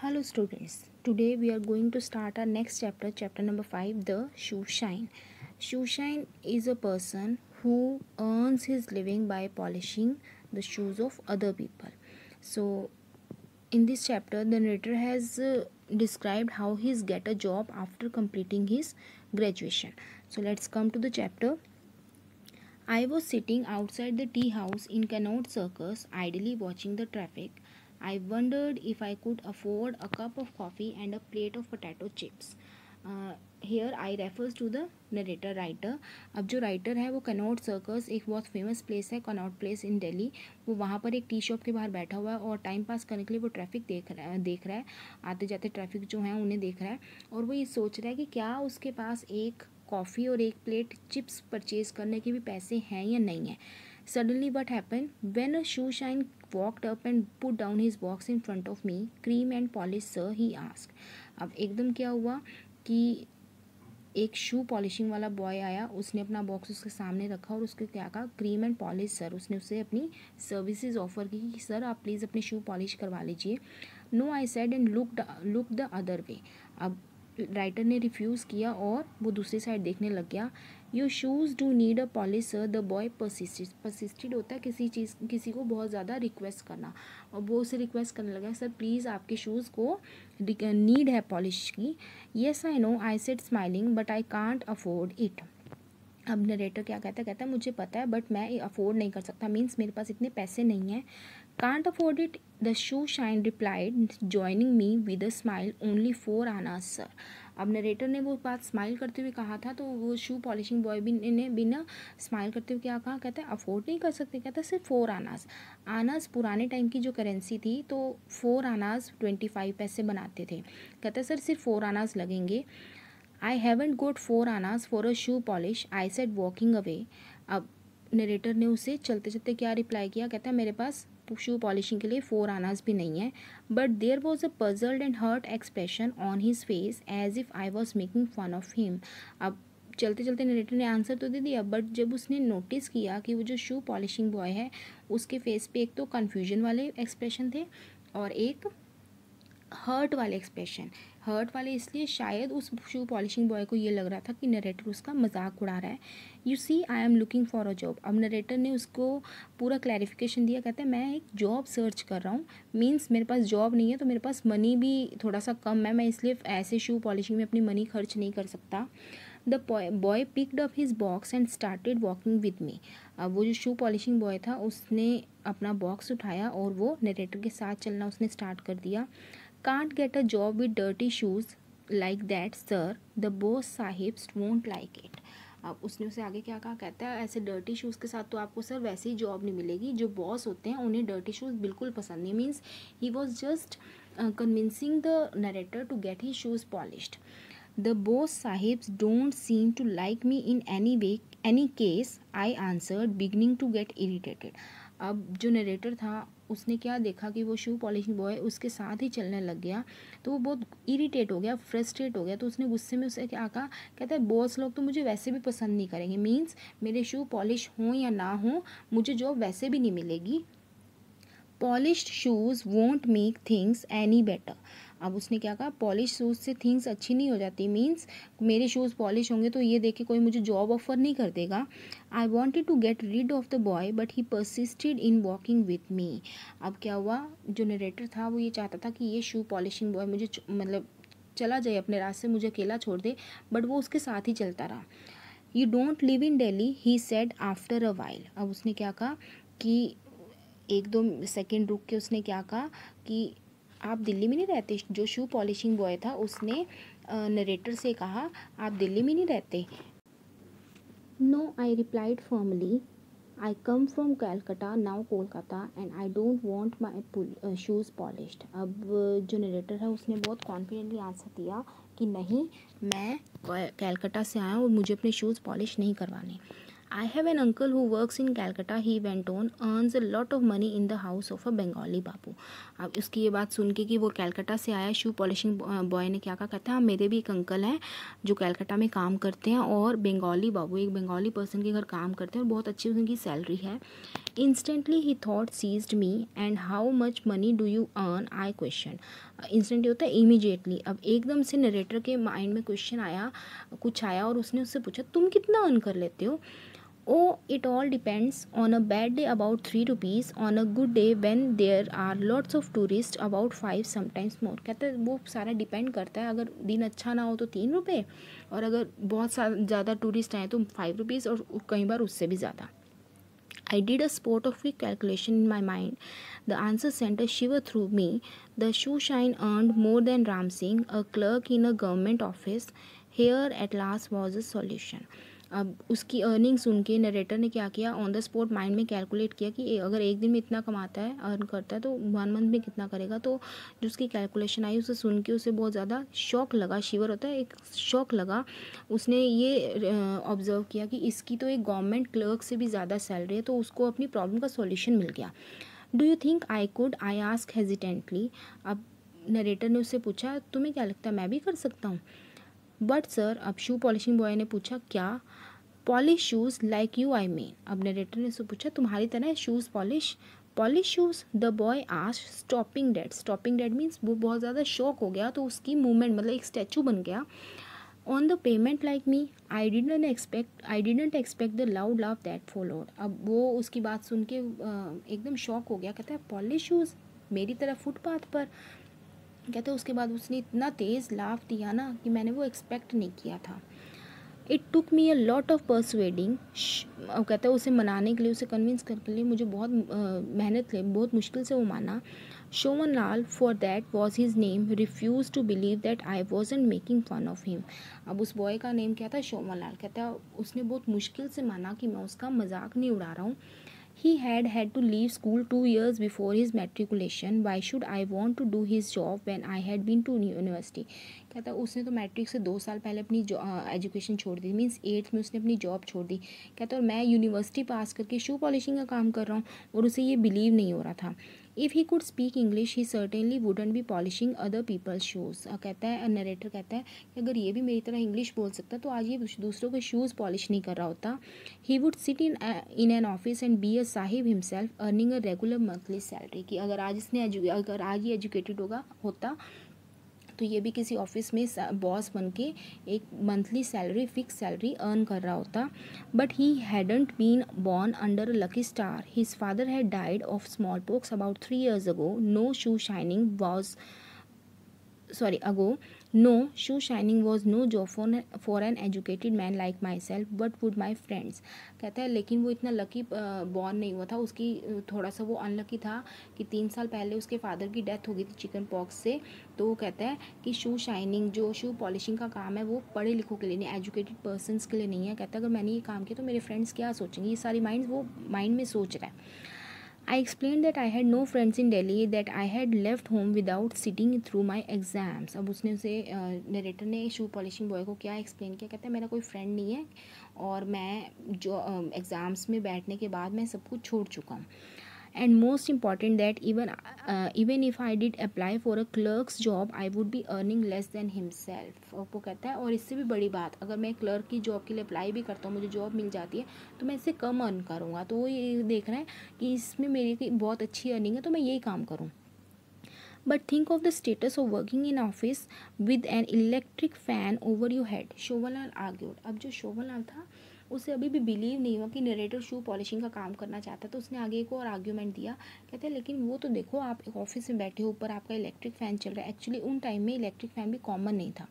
Hello students, today we are going to start our next chapter, chapter number 5, the shoe shine. Shoe shine is a person who earns his living by polishing the shoes of other people. So in this chapter, the narrator has described how he's get a job after completing his graduation. So let's come to the chapter. I was sitting outside the tea house in Connaught Circus, idly watching the traffic. I wondered if I could afford a cup of coffee and a plate of potato chips. Here I refers to the narrator writer. अब जो writer है वो Connaught circus एक बहुत famous place है, Connaught place in Delhi. वो वहाँ पर एक टी शॉप के बाहर बैठा हुआ है और टाइम पास करने के लिए वो ट्रैफिक देख रहा है. आते जाते ट्रैफिक जो है उन्हें देख रहा है और वो ये सोच रहा है कि क्या उसके पास एक कॉफ़ी और एक प्लेट चिप्स परचेज़ करने के भी पैसे हैं या नहीं है. Suddenly what happened? When a shoe shine walked up and put down his box in front of me, cream and polish sir, he asked. अब एकदम क्या हुआ कि एक शू पॉलिशिंग वाला बॉय आया, उसने अपना बॉक्स उसके सामने रखा और उसके क्या कहा, क्रीम एंड पॉलिश सर. उसने उसे अपनी सर्विसेज ऑफर की कि सर आप प्लीज़ अपने शू पॉलिश करवा लीजिए. No I said and look the other way. अब राइटर ने रिफ्यूज़ किया और वो दूसरी साइड देखने लग गया. Your shoes do need a polish sir, the boy persisted होता है किसी को बहुत ज़्यादा रिक्वेस्ट करना, और वो उसे रिक्वेस्ट करने लगा, सर प्लीज़ आपके शूज़ को नीड है पॉलिश की. Yes I know, I said smiling, but I can't afford it. अब नरेटर क्या कहता है मुझे पता है बट मैं अफोर्ड नहीं कर सकता, मीन्स मेरे पास इतने पैसे नहीं हैं. Can't afford it, the shoe shine replied, joining me with a smile, only 4 आनाज सर. अब नरेटर ने वो बात स्माइल करते हुए कहा था, तो वो शू पॉलिशिंग बॉय भी ने बिना स्माइल करते हुए क्या कहा, कहता है अफोर्ड नहीं कर सकते, कहता है सिर्फ 4 आनाज. आनाज पुराने टाइम की जो करेंसी थी, तो 4 आनाज 25 पैसे बनाते थे. कहता है सर सिर्फ 4 आनाज लगेंगे. आई हैवेंट गोट 4 आनाज for a shoe polish, I said walking away. अब नरेटर ने उसे चलते चलते क्या रिप्लाई किया, कहता है मेरे पास शू पॉलिशिंग के लिए 4 आनाज भी नहीं है. But there was a puzzled and hurt expression on his face as if I was making fun of him. अब चलते चलते नरेटर ने आंसर तो दे दिया, बट जब उसने नोटिस किया कि वो जो शू पॉलिशिंग बॉय है उसके फेस पे एक तो कन्फ्यूजन वाले एक्सप्रेशन थे और एक हर्ट वाले एक्सप्रेशन. हर्ट वाले इसलिए शायद उस शू पॉलिशिंग बॉय को ये लग रहा था कि नरेटर उसका मजाक उड़ा रहा है. You see I am looking for a job. अब नरेटर ने उसको पूरा क्लैरिफिकेशन दिया, कहते हैं मैं एक जॉब सर्च कर रहा हूँ, मीन्स मेरे पास जॉब नहीं है तो मेरे पास मनी भी थोड़ा सा कम है, मैं इसलिए ऐसे शू पॉलिशिंग में अपनी मनी खर्च नहीं कर सकता. The boy picked up his box and started walking with me. अब वो जो शू पॉलिशिंग बॉय था उसने अपना बॉक्स उठाया और वो नरेटर के साथ चलना उसने स्टार्ट कर दिया. Can't get a job with dirty shoes like that sir, the boss sahibs won't like it. अब उसने उसे आगे क्या कहा, कहता है ऐसे डर्टी शूज़ के साथ तो आपको सर वैसे ही जॉब नहीं मिलेगी, जो बॉस होते हैं उन्हें डर्टी शूज़ बिल्कुल पसंद नहीं. Means he was just convincing the narrator to get he shoes polished. The boss sahibs don't seem to like me in any way any case, I answered beginning to get irritated. अब जो narrator था उसने क्या देखा कि वो शू polishing boy उसके साथ ही चलने लग गया, तो वो बहुत इरिटेट हो गया, फ्रस्ट्रेट हो गया. तो उसने गुस्से में उसे क्या कहा, कहता है बॉस लोग तो मुझे वैसे भी पसंद नहीं करेंगे, मीन्स मेरे शू पॉलिश हों या ना हो मुझे जॉब वैसे भी नहीं मिलेगी. Polished shoes won't make things any better. अब उसने क्या कहा, पॉलिश शूज़ से थिंग्स अच्छी नहीं हो जाती, मीन्स मेरे शूज़ पॉलिश होंगे तो ये देख के कोई मुझे जॉब ऑफर नहीं कर देगा. I wanted to get rid of the boy but he persisted in walking with me. अब क्या हुआ, जो नरेटर था वो ये चाहता था कि ये शू पॉलिशिंग बॉय मुझे मतलब चला जाए अपने रास्ते, मुझे अकेला छोड़ दे, बट वो उसके साथ ही चलता रहा. You don't live in Delhi, he said after a while. अब उसने क्या कहा कि 1-2 सेकेंड रुक के उसने क्या कहा कि आप दिल्ली में नहीं रहते. जो शू पॉलिशिंग बॉय था उसने नरेटर से कहा आप दिल्ली में नहीं रहते. No, I replied formally, I come from Calcutta now Kolkata and I don't want my shoes polished. अब जो नरेटर है उसने बहुत कॉन्फिडेंटली आंसर दिया कि नहीं, मैं कैलकटा से आया और मुझे अपने शूज़ पॉलिश नहीं करवाने. I have an uncle who works in Calcutta, he went on, earns a lot of money in the house of a Bengali बाबू. अब उसकी ये बात सुन के कि वो कैलकटा से आया शू पॉलिशिंग बॉय ने क्या कहा, कहता है मेरे भी एक अंकल हैं जो कैलकटा में काम करते हैं और बंगाली बाबू एक बंगाली पर्सन के घर काम करते हैं और बहुत अच्छी उनकी सैलरी है. Instantly he thought seized me and how much money do you earn, I questioned. Instant होता है इमीडिएटली। अब एकदम से नरेटर के माइंड में क्वेश्चन आया, कुछ आया और उसने उससे पूछा तुम कितना अर्न कर लेते हो? Oh it all depends on a bad day about 3 rupees, on a good day when there are lots of tourist about 5 sometimes more. कहते हैं वो सारा डिपेंड करता है, अगर दिन अच्छा ना हो तो 3 रुपये, और अगर बहुत ज़्यादा टूरिस्ट आए तो 5 रुपीज़, और कई बार उससे भी ज़्यादा। I did a sport of quick calculation in my mind. The answer sent a shiver through me. The shoe shine earned more than Ram Singh, a clerk in a government office. Here at last was a solution. अब उसकी earning सुन के narrator ने क्या किया, on the spot mind में calculate किया कि अगर एक दिन में इतना कमाता है, अर्न करता है, तो 1 मंथ में कितना करेगा। तो जो उसकी कैलकुलेशन आई उसे सुन के उसे बहुत ज़्यादा शॉक लगा, शिवर होता है एक, शॉक लगा। उसने ये ऑब्ज़र्व किया कि इसकी तो एक गवर्नमेंट क्लर्क से भी ज़्यादा सैलरी है, तो उसको अपनी प्रॉब्लम का सॉल्यूशन मिल गया। Do you think I could, I ask hesitantly. अब नरेटर ने उससे पूछा तुम्हें क्या लगता है मैं भी कर सकता हूँ? बट सर, अब शू पॉलिशिंग बॉय ने पूछा क्या? Polish shoes like you I mean. अब नरेटर ने उससे पूछा तुम्हारी तरह shoes polish shoes? The boy asked stopping dead means वो बहुत ज़्यादा शॉक हो गया, तो उसकी मूवमेंट मतलब एक स्टैचू बन गया। On the payment like me, I didn't expect the loud laugh that followed. अब वो उसकी बात सुन के एकदम शॉक हो गया। कहता है पॉलिश शूज़ मेरी तरह फुटपाथ पर? कहते उसके बाद उसने इतना तेज़ लाफ दिया ना कि मैंने वो एक्सपेक्ट नहीं किया था। It took me a lot of persuading. अब कहता है उसे मनाने के लिए, उसे कन्विंस करने के लिए मुझे बहुत मेहनत लगी, बहुत मुश्किल से वो माना। Shovan Lal, for that was his name, refuse to believe that I wasn't making fun of him. अब उस बॉय का नेम क्या था? शोवन लाल। कहता है उसने बहुत मुश्किल से माना कि मैं उसका मजाक नहीं उड़ा रहा हूँ। He had to leave school 2 years before his matriculation. Why should I want to do his job when I had been to university? कहता है उसने तो मैट्रिक से 2 साल पहले अपनी एजुकेशन छोड़ दी, मीन्स 8th में उसने अपनी जॉब छोड़ दी। कहता है और मैं यूनिवर्सिटी पास करके शू पॉलिशिंग का काम कर रहा हूँ, और उसे ये बिलीव नहीं हो रहा था। If he could speak English he certainly wouldn't be polishing other people's shoes. कहता है नरेटर कहता है कि अगर ये भी मेरी तरह इंग्लिश बोल सकता तो आज ये दूसरों के शूज़ पॉलिश नहीं कर रहा होता। He would sit in an office and be a Sahib himself earning a regular monthly salary. कि अगर आज ये एजुकेटेड होता तो ये भी किसी ऑफिस में बॉस बन के एक monthly salary, fix salary earn कर रहा होता। But he hadn't been born under a lucky star. His father had died of small pox about 3 years ago. No shoe shining was no job for an educated man like myself, but would my friends। कहता है लेकिन वो इतना lucky born नहीं हुआ था, उसकी थोड़ा सा वो अनलकी था कि 3 साल पहले उसके फादर की डेथ हो गई थी चिकन पॉक्स से। तो वो कहता है कि शू शाइनिंग, जो शू पॉलिशिंग का काम है, वो पढ़े लिखों के लिए नहीं, एजुकेटेड पर्सनस के लिए नहीं है। कहता है अगर मैंने ये काम किया तो मेरे फ्रेंड्स क्या सोचेंगे, ये सारी वो माइंड में सोच रहा है। I explained that I had no friends in Delhi, that I had left home without sitting through my exams। अब उसने उसे नरेटर ने शू पॉलिशिंग बॉय को क्या एक्सप्लेन किया? कहता है मेरा कोई फ्रेंड नहीं है, और मैं जो एग्ज़ाम्स में बैठने के बाद मैं सब कुछ छोड़ चुका हूँ। And most important that even if I did apply for a clerks job I would be earning less than himself. वो कहता है और इससे भी बड़ी बात, अगर मैं क्लर्क की जॉब के लिए अप्लाई भी करता हूँ, मुझे जॉब मिल जाती है, तो मैं इससे कम अर्न करूँगा। तो वो ये देख रहे हैं कि इसमें मेरी बहुत अच्छी अर्निंग है, तो मैं यही काम करूँ। But think of the status of working in office with an electric fan over your head, Shobhanlal argued. अब जो शोभनलाल था उसे अभी भी बिलीव नहीं हुआ कि नरेटर शू पॉलिशिंग का काम करना चाहता, तो उसने आगे एक और आर्ग्यूमेंट दिया। कहते हैं लेकिन वो तो देखो, आप एक ऑफिस में बैठे हो, ऊपर आपका इलेक्ट्रिक फ़ैन चल रहा है। एक्चुअली उन टाइम में इलेक्ट्रिक फ़ैन भी कॉमन नहीं था,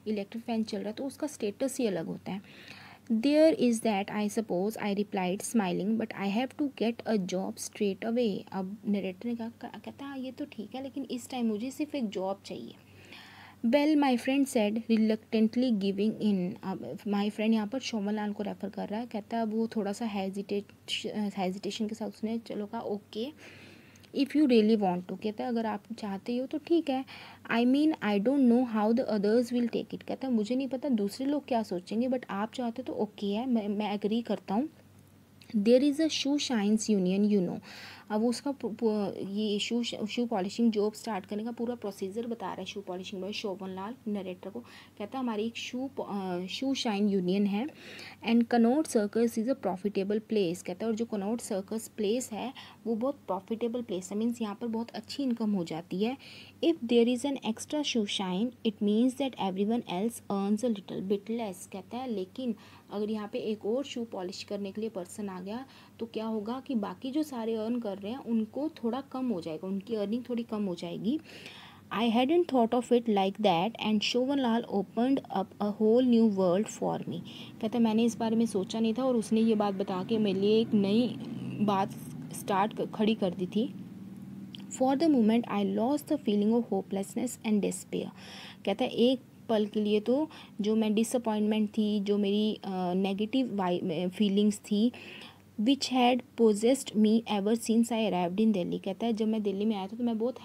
इलेक्ट्रिक फ़ैन चल रहा है तो उसका स्टेटस ही अलग होता है। There is that I suppose, I replied smiling, but I have to get a job straight away. अब नरेटर ने कहा, कहता है ये तो ठीक है, लेकिन इस टाइम मुझे सिर्फ एक जॉब चाहिए। Well my friend said reluctantly giving in. अब माई फ्रेंड यहाँ पर शोभनलाल को रेफ़र कर रहा है। कहता है अब वो थोड़ा सा हेजिटेशन के साथ उसने चलो कहा okay, if you really want to. कहता है अगर आप चाहते हो तो ठीक है। I mean I don't know how the others will take it. कहता है मुझे नहीं पता दूसरे लोग क्या सोचेंगे, बट आप चाहते तो ओके है, मैं एग्री करता हूँ। There is a shoe shines union, you know. अब वो उसका ये शू पॉलिशिंग जॉब स्टार्ट करने का पूरा प्रोसीजर बता रहा है शू पॉलिशिंग बॉय शोभन लाल नरेटर को। कहता है हमारी एक शू शाइन यूनियन है and Connaught circus is a profitable place. कहता है और जो कनॉट सर्कस प्लेस है वो बहुत प्रॉफिटेबल प्लेस है, मीन्स यहाँ पर बहुत अच्छी इनकम हो जाती है। If there is an extra shoe shine it means that everyone else earns a little bit less. कहता है लेकिन अगर यहाँ पे एक और शू पॉलिश करने के लिए पर्सन आ गया तो क्या होगा कि बाकी जो सारे अर्न कर रहे हैं उनको थोड़ा कम हो जाएगा, उनकी अर्निंग थोड़ी कम हो जाएगी। I hadn't thought of it like that and Shobhan Lal opened up a whole new world for me। कहता है मैंने इस बारे में सोचा नहीं था और उसने ये बात बता के मेरे लिए एक नई बात खड़ी कर दी थी। For the moment I lost the feeling of hopelessness and despair। कहता है एक पल के लिए तो जो मैं डिसअपॉइंटमेंट थी, जो मेरी नेगेटिव फीलिंग्स थी which had possessed me ever since I arrived in Delhi. कहता है जब मैं दिल्ली में आया था तो मैं बहुत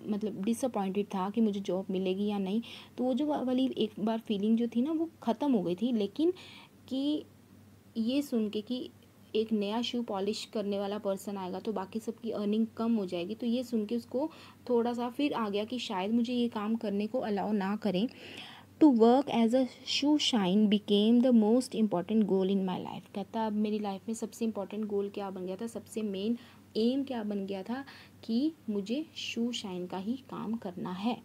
मतलब डिसअपॉइंटेड था कि मुझे जॉब मिलेगी या नहीं। तो वो जो वाली एक बार फीलिंग जो थी ना वो ख़त्म हो गई थी, लेकिन कि ये सुन के कि एक नया शू पॉलिश करने वाला पर्सन आएगा तो बाकी सबकी अर्निंग कम हो जाएगी, तो ये सुन के उसको थोड़ा सा फिर आ गया कि शायद मुझे ये काम करने को अलाउ ना करें। To work as a shoe shine became the most important goal in my life. कहता अब मेरी लाइफ में सबसे इम्पॉर्टेंट गोल क्या बन गया था, सबसे मेन एम क्या बन गया था कि मुझे शू शाइन का ही काम करना है।